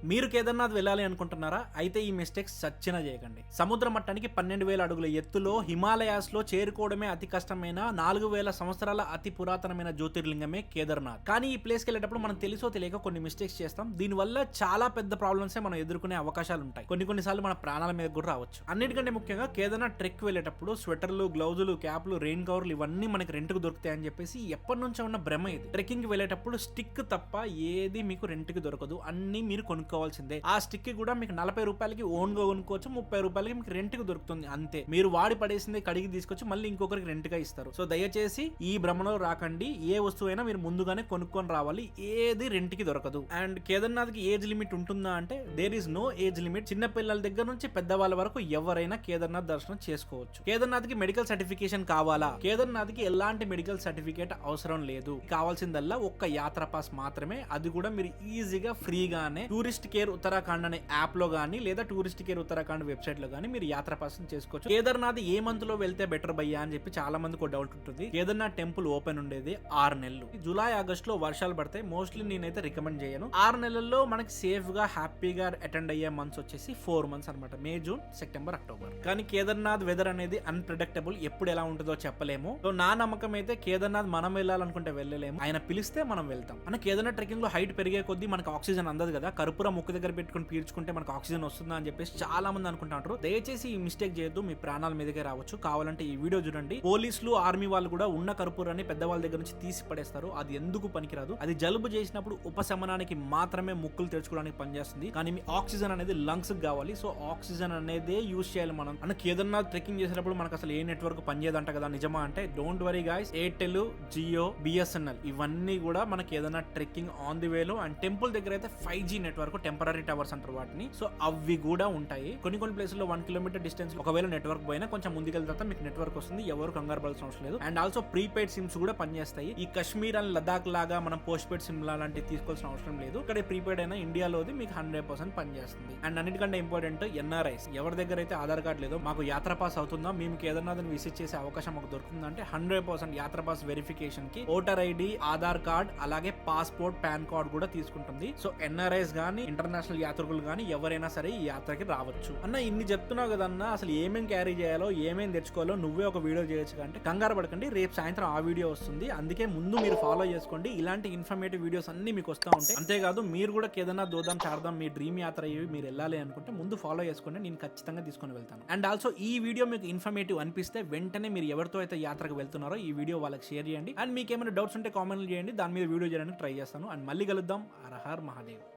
మీరు కేదార్నాథ్ వెళ్ళాలి అనుకుంటున్నారా? అయితే ఈ మిస్టేక్స్ సచ్చినా చేయకండి. సముద్ర మట్టానికి 12,000 అడుగుల ఎత్తులో హిమాలయాస్ లో చేరుకోవడమే అతి కష్టమైన 4,000 సంవత్సరాల అతి పురాతనమైన జ్యోతిర్లింగమే కేదార్నాథ్. కానీ ఈ ప్లేస్కి వెళ్ళేటప్పుడు మనం తెలుసో తెలియక కొన్ని మిస్టేక్స్ చేస్తాం. దీనివల్ల చాలా పెద్ద ప్రాబ్లమ్సే మనం ఎదుర్కొనే అవకాశాలు ఉంటాయి. కొన్నిసార్లు మన ప్రాణాల మీద కూడా రావచ్చు. అన్నిటికంటే ముఖ్యంగా కేదార్నాథ్ ట్రెక్ వెళ్ళేటప్పుడు స్వెటర్లు, గ్లౌజులు, క్యాప్లు, రెయిన్ కవర్లు ఇవన్నీ మనకి రెంట్కు దొరుకుతాయని చెప్పేసి ఎప్పటి నుంచో ఉన్న భ్రమ ఇది. ట్రెక్కింగ్ కి వెళ్ళేటప్పుడు స్టిక్ తప్ప ఏది మీకు రెంట్కి దొరకదు. అన్ని మీరు కొనుక్కోవాల్సిందే. ఆ స్టిక్ కూడా మీకు 40 రూపాయలకి ఓన్ గా కొనుక్కోవచ్చు, 30 రూపాయలకి మీకు రెంట్ కి దొరుకుతుంది అంతే. మీరు వాడి పడేసింది కడిగి తీసుకొచ్చి మళ్ళీ ఇంకొకరికి రెంట్ గా ఇస్తారు. సో దయచేసి ఈ భ్రమలో రాకండి. ఏ వస్తువైనా మీరు ముందుగానే కొనుక్కొని రావాలి. ఏది రెంట్ కి దొరకదు. అండ్ కేదార్నాథ్ కి ఏజ్ లిమిట్ ఉంటుందా అంటే there is no age limit. చిన్న పిల్లల దగ్గర నుంచి పెద్దవాళ్ళ వరకు ఎవరైనా కేదార్నాథ్ దర్శనం చేసుకోవచ్చు. కేదార్నాథ్ కి మెడికల్ సర్టిఫికేషన్ కావాలా? కేదార్నాథ్ కి ఎలాంటి మెడికల్ సర్టిఫికేట్ అవసరం లేదు. కావాల్సిందల్లా ఒక్క యాత్ర పాస్ మాత్రమే. అది కూడా మీరు ఈజీగా ఫ్రీగానే టూరిస్ట్ కేర్ ఉత్తరాఖండ్ అనే యాప్ లో గానీ లేదా టూరిస్ట్ కేర్ ఉత్తరాఖండ్ వెబ్సైట్ లో గానీ మీరు యాత్ర పాస్ చేసుకోవచ్చు. కేదార్నాథ్ ఏ మంత్ లో వెళ్తే బెటర్ భయ్యా అని చెప్పి చాలా మందికి ఒక డౌట్ ఉంటుంది. కేదార్నాథ్ టెంపుల్ ఓపెన్ ఉండేది 6 నెలలు. జూలై ఆగస్ట్ లో వర్షాలు పడతాయి. మోస్ట్లీ నేనైతే రికమెండ్ చేయను. 6 నెలల్లో మనకి సేఫ్ గా హ్యాపీగా అటెండ్ అయ్యే మంత్స్ వచ్చేసి 4 మంత్స్ అనమాట. మే, జూన్, సెప్టెంబర్, అక్టోబర్. కానీ కేదార్నాథ్ వెదర్ అనేది అన్ప్రెడిక్టబుల్. ఎప్పుడు ఎలా ఉంటుందో చెప్పలేము. సో నా నమ్మకం అయితే కేదార్నాథ్ మనం వెళ్ళాలనుకుంటే వెళ్ళలేము. ఆయన పిలిస్తే మనం వెళ్తాం. మన కేదార్నాథ్ ట్రెక్కింగ్ లో హైట్ పెరిగే కొద్దీ మనకు ఆక్సిజన్ అందదు కదా. కర్పూరం ముక్కు దగ్గర పెట్టుకుని పీల్చుకుంటే మనకు ఆక్సిజన్ వస్తుందా అని చెప్పేసి చాలా మంది అనుకుంటారు. దయచేసి ఈ మిస్టేక్ చేయొద్దు. మీ ప్రాణాల మీదకే రావచ్చు. కావాలంటే ఈ వీడియో చూడండి. పోలీసులు, ఆర్మీ వాళ్ళు కూడా ఉన్న కర్పూరాన్ని పెద్దవాళ్ళ దగ్గర నుంచి తీసి పడేస్తారు. అది ఎందుకు పనికిరాదు. అది జలుబు చేసినప్పుడు ఉపశమనానికి మాత్రమే ముక్కులు తెరుచుకోవడానికి పనిచేస్తుంది. కానీ మీ ఆక్సిజన్ అనేది లంగ్స్ కావాలి. సో ఆక్సిజన్ అనేది యూజ్ చేయాలి మనం. అన్న కేదార్నాథ్ ట్రెక్కింగ్ చేసేటప్పుడు మనకు అసలు ఏ నెట్వర్క్ పనిచేయదంట కదా, నిజమా అంటే don't worry guys. Airtel, Jio, BSNL ఇవన్నీ కూడా మనకి ఏదైనా ట్రెక్కింగ్ ఆన్ ది వేలో అండ్ టెంపుల్ దగ్గర అయితే 5G నెట్వర్క్, టెంపరీ టవర్స్ అంటారు వాటిని. సో అవి కూడా ఉంటాయి. కొన్ని ప్లేసుల్లో 1 కిలోమీటర్ డిస్టెన్స్ ఒకవేళ నెట్వర్క్ పోయినా కొంచెం ముందుకెళ్ళిన తర్వాత మీకు నెట్వర్క్ వస్తుంది. ఎవరు కంగారు పడాల్సిన అవసరం లేదు. అండ్ ఆల్సో ప్రీపెయిడ్ సిమ్స్ కూడా పనిచేస్తాయి. ఈ కశ్మీర్ అండ్ లదాఖ్ లాగా మనం పోస్ట్ పెయిడ్ సిమ్ లాంటివి తీసుకోవాల్సిన అవసరం లేదు. ఇక్కడ ప్రీపెయిడ్ అయినా ఇండియాలోది మీకు 100% పనిచేస్తుంది. అండ్ అన్నిటికంటే ఇంపార్టెంట్ ఎన్ఆర్ఐస్. ఎవరి దగ్గర అయితే ఆధార్ కార్డు లేదో మాకు యాత్ర పాస్ అవుతుందా, మేము కేదార్నాథ్ విజిట్ చేసే అవకాశం మాకు దొరుకుతుందంటే 100% యాత్ర పాస్ వెరిఫికేషన్ కి ఓటర్ ఐడి, ఆధార్ కార్డ్, అలాగే పాస్పోర్ట్, పాన్ కార్డ్ కూడా తీసుకుంటుంది. సో ఎన్ఆర్ఐస్ గానీ ఇంటర్నేషనల్ యాత్రికులు గానీ ఎవరైనా సరే ఈ యాత్రకి రావచ్చు. అన్న ఇన్ని చెప్తున్నావు కదన్నా, అసలు ఏమేం క్యారీ చేయాలో, ఏమేం తెచ్చుకోవాలో నువ్వే ఒక వీడియో చేయొచ్చు అంటే కంగారు పడకండి. రేపు సాయంత్రం ఆ వీడియో వస్తుంది. అందుకే ముందు మీరు ఫాలో చేసుకోండి. ఇలాంటి ఇన్ఫర్మేటివ్ వీడియోస్ అన్ని మీకు వస్తూ ఉంటాయి. అంతేకాదు మీరు కూడా కేదార్నాథ్ దోదాం చార్దాం మీ డ్రీమ్ యాత్ర మీరు వెళ్ళాలి అనుకుంటే ముందు ఫాలో చేసుకోండి. నేను ఖచ్చితంగా తీసుకొని వెళ్తాను. అండ్ ఆల్సో ఈ వీడియో మీకు ఇన్ఫర్మేటివ్ అనిపిస్తే వెంటనే మీరు ఎవరితో అయితే యాత్రకు వెళ్తున్నారో ఈ వీడియో వాళ్ళకి షేర్ చేయండి. అండ్ మీకు ఏమైనా డౌట్స్ ఉంటే కామెంట్లు చేయండి. దాని మీద వీడియో చేయడానికి ట్రై చేస్తాను. అండ్ మళ్ళీ కలుద్దాం. హర హర్ మహాదేవ్.